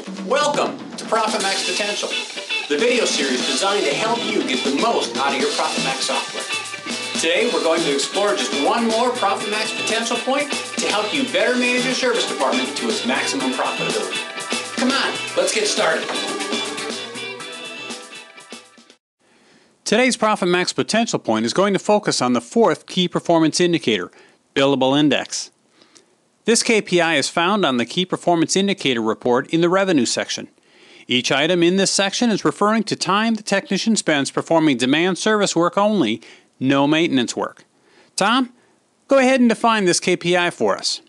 Welcome to ProfitMaxx Potential, the video series designed to help you get the most out of your ProfitMaxx software. Today we're going to explore just one more ProfitMaxx potential point to help you better manage your service department to its maximum profitability. Come on, let's get started. Today's ProfitMaxx potential point is going to focus on the fourth key performance indicator, Billable Index. This KPI is found on the Key Performance Indicator report in the Revenue section. Each item in this section is referring to time the technician spends performing demand service work only, no maintenance work. Tom, go ahead and define this KPI for us.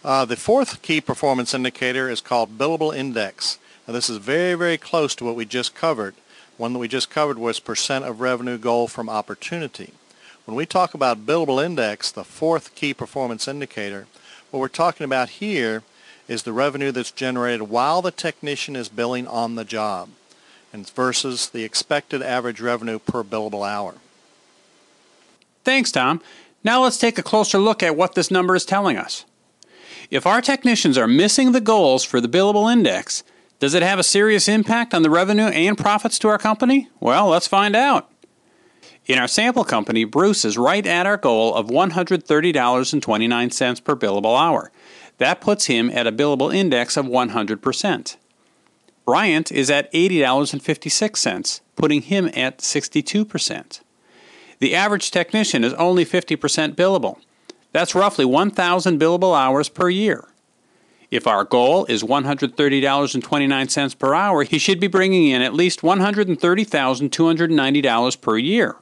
The fourth key performance indicator is called Billable Index. Now, this is very, very close to what we just covered. One that we just covered was percent of revenue goal from opportunity. When we talk about Billable Index, the fourth key performance indicator, what we're talking about here is the revenue that's generated while the technician is billing on the job, and versus the expected average revenue per billable hour. Thanks, Tom. Now let's take a closer look at what this number is telling us. If our technicians are missing the goals for the Billable Index, does it have a serious impact on the revenue and profits to our company? Well, let's find out. In our sample company, Bruce is right at our goal of $130.29 per billable hour. That puts him at a billable index of 100%. Bryant is at $80.56, putting him at 62%. The average technician is only 50% billable. That's roughly 1,000 billable hours per year. If our goal is $130.29 per hour, he should be bringing in at least $130,290 per year.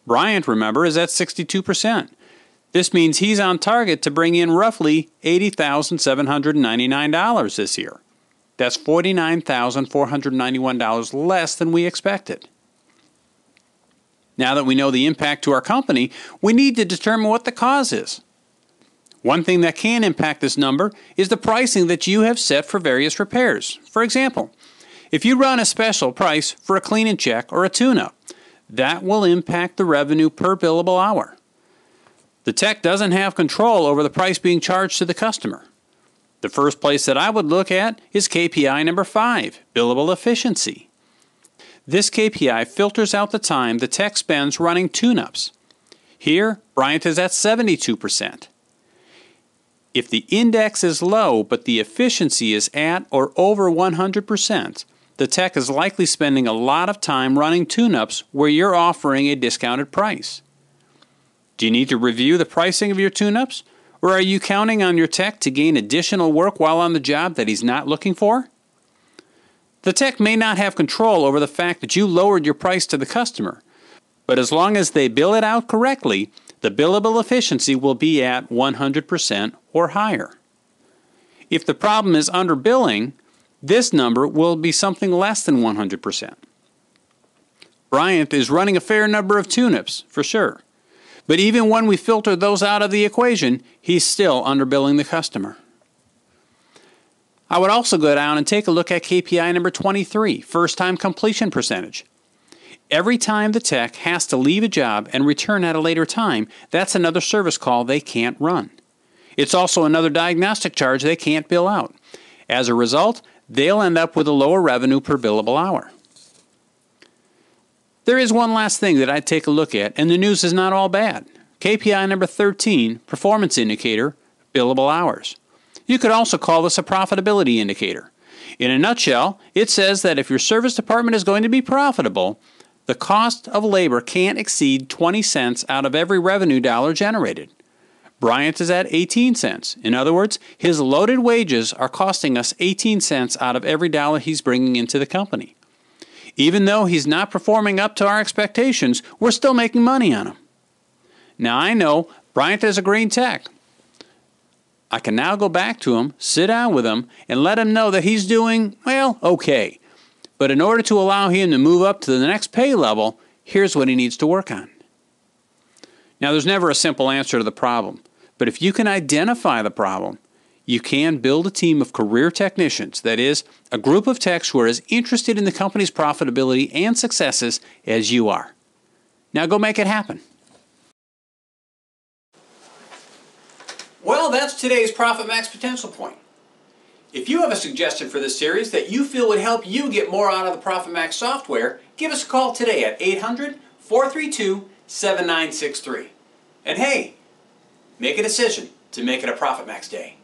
Bryant, remember, is at 62%. This means he's on target to bring in roughly $80,799 this year. That's $49,491 less than we expected. Now that we know the impact to our company, we need to determine what the cause is. One thing that can impact this number is the pricing that you have set for various repairs. For example, if you run a special price for a clean and check or a tune-up, that will impact the revenue per billable hour. The tech doesn't have control over the price being charged to the customer. The first place that I would look at is KPI number 5, Billable Efficiency. This KPI filters out the time the tech spends running tune-ups. Here, Bryant is at 72%. If the index is low but the efficiency is at or over 100%, the tech is likely spending a lot of time running tune-ups where you're offering a discounted price. Do you need to review the pricing of your tune-ups, or are you counting on your tech to gain additional work while on the job that he's not looking for? The tech may not have control over the fact that you lowered your price to the customer, but as long as they bill it out correctly, the billable efficiency will be at 100% or higher. If the problem is underbilling, this number will be something less than 100%. Bryant is running a fair number of tune-ups, for sure. But even when we filter those out of the equation, he's still underbilling the customer. I would also go down and take a look at KPI number 23, first-time completion percentage. Every time the tech has to leave a job and return at a later time, that's another service call they can't run. It's also another diagnostic charge they can't bill out. As a result, they'll end up with a lower revenue per billable hour. There is one last thing that I'd take a look at, and the news is not all bad. KPI number 13, Performance Indicator, Billable Hours. You could also call this a profitability indicator. In a nutshell, it says that if your service department is going to be profitable, the cost of labor can't exceed 20 cents out of every revenue dollar generated. Bryant is at 18 cents. In other words, his loaded wages are costing us 18 cents out of every dollar he's bringing into the company. Even though he's not performing up to our expectations, we're still making money on him. Now I know Bryant is a green tech. I can now go back to him, sit down with him, and let him know that he's doing, well, okay. But in order to allow him to move up to the next pay level, here's what he needs to work on. Now, there's never a simple answer to the problem, but if you can identify the problem, you can build a team of career technicians, that is, a group of techs who are as interested in the company's profitability and successes as you are. Now go make it happen. Well, that's today's ProfitMaxx potential point. If you have a suggestion for this series that you feel would help you get more out of the ProfitMaxx software, give us a call today at 800-432-7963. And hey, make a decision to make it a ProfitMaxx day.